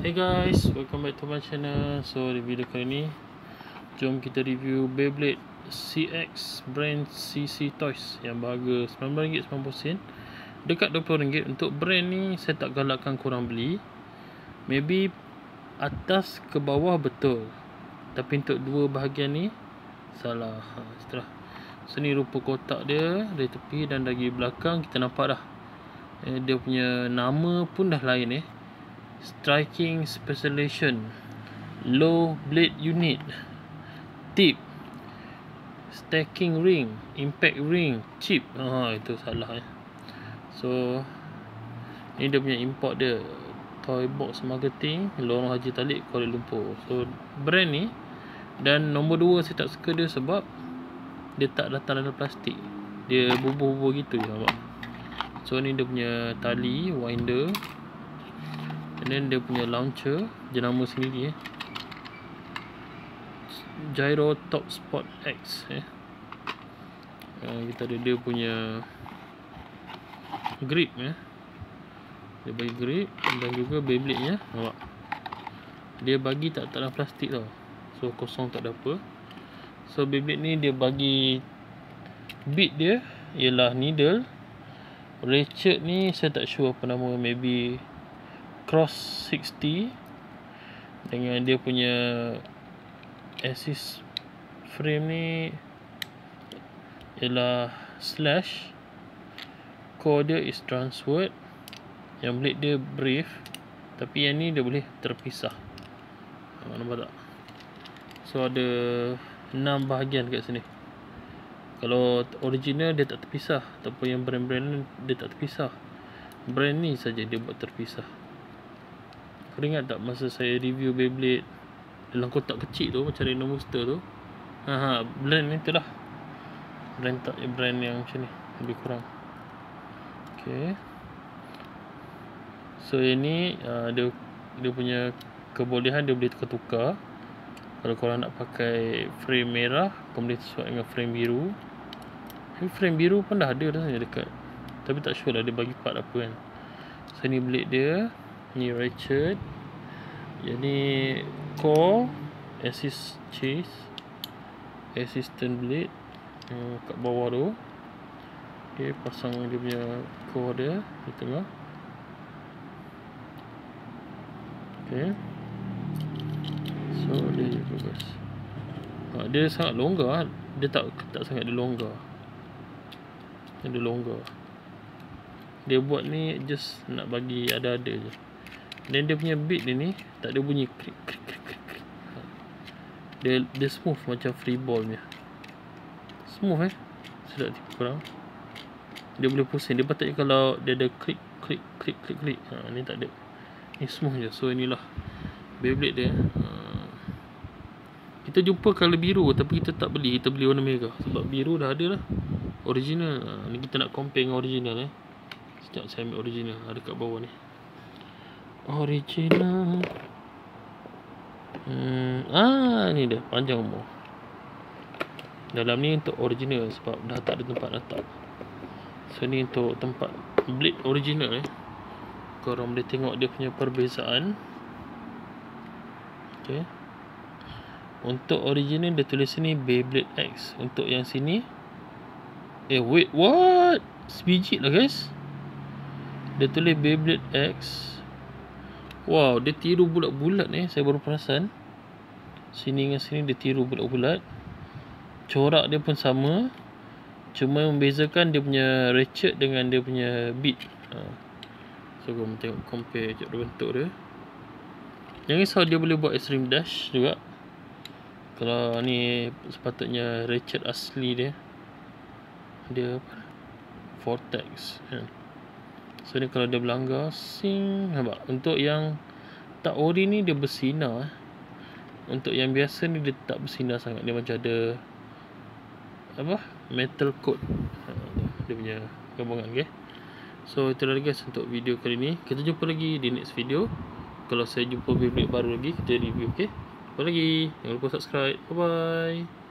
Hey guys, welcome back to my channel. So di video kali ni, jom kita review Beyblade CX brand CC Toys yang berharga RM19.90 dekat RM20. Untuk brand ni saya tak galakkan korang beli. Maybe atas ke bawah betul, tapi untuk dua bahagian ni salah. Setelah sini rupa kotak dia dari tepi dan dari belakang kita nampak dah dia punya nama pun dah lain Striking Specialization, Low Blade Unit, Tip, Stacking Ring, Impact Ring, Chip. Itu salah So ni dia punya import dia, Toy Box Marketing, Lorong Haji Talib, Kuala Lumpur. So brand ni. Dan nombor 2 saya tak suka dia sebab dia tak datang dalam plastik, dia bubuh-bubuh gitu je nampak. So ni dia punya tali winder, and then dia punya launcher, jenama sendiri Gyro Top Spot X kita ada dia punya grip dia bagi grip, dan juga Beyblade nya nampak. Dia bagi tak dalam plastik tau, so kosong tak ada apa. So Beyblade ni dia bagi bit dia ialah needle. Ratchet ni saya tak sure apa nama, maybe Cross 60, dengan dia punya assist frame ni ialah slash. Core dia is transword, yang blade dia brave, tapi yang ni dia boleh terpisah. Nampak tak? So ada 6 bahagian kat sini. Kalau original dia tak terpisah, ataupun yang brand-brand dia tak terpisah. Brand ni saja dia buat terpisah. Kau ingat tak masa saya review Beyblade dalam kotak kecil tu, macam Rhino Monster tu? Brand ni tu lah. Brand yang macam ni lebih kurang. Okay. So ini dia punya kebolehan, dia boleh tukar-tukar. Kalau korang nak pakai frame merah, kau boleh sesuai dengan frame biru. Frame biru pun dah ada dah dekat, tapi tak sure lah dia bagi part apa kan. So ni blade dia, ni ratchet, yang ni core, assist chase, assistant blade kat bawah tu. Okay, pasang dia punya core dia di tengah. Okay, so dia bagus. Dia sangat longgar, dia tak sangat dia longgar. Dia longgar. Dia buat ni just nak bagi ada-ada je. Dan dia punya beat dia ni tak ada bunyi krik krik krik krik. Dia smooth macam free ball punya. Smooth sedap tipu korang. Dia boleh pusing. Dia patutnya kalau dia ada klik klik klik klik klik. Ni tak ada. Ni smooth je. So inilah Beyblade dia. Kita jumpa color biru tapi kita tak beli, kita beli warna merah sebab biru dah ada lah original. Ni kita nak compare dengan original Sekejap saya ambil original, ada kat bawah ni original. Ni dia panjang umur. Dalam ni untuk original sebab dah tak ada tempat letak. So ni untuk tempat blade original korang boleh tengok dia punya perbezaan. Okay. Untuk original dia tulis sini Beyblade X. Untuk yang sini wait, what? Sebiji lah guys. Dia tulis Beyblade X. Wow, dia tiru bulat-bulat saya baru perasan. Sini dengan sini dia tiru bulat-bulat. Corak dia pun sama, cuma membezakan dia punya ratchet dengan dia punya beat. So korang tengok, compare je bentuk dia. Yang risau dia boleh buat extreme dash juga. Kalau ni sepatutnya ratchet asli dia vortex So ni kalau dia berlanggar sing, nampak. Untuk yang tak ori ni dia bersinar. Untuk yang biasa ni dia tak bersinar sangat. Dia macam ada metal coat dia punya gabungan. Okay. So itulah guys untuk video kali ni. Kita jumpa lagi di next video. Kalau saya jumpa Beyblade baru lagi, kita review. Okay. Jumpa lagi. Jangan lupa subscribe. Bye bye.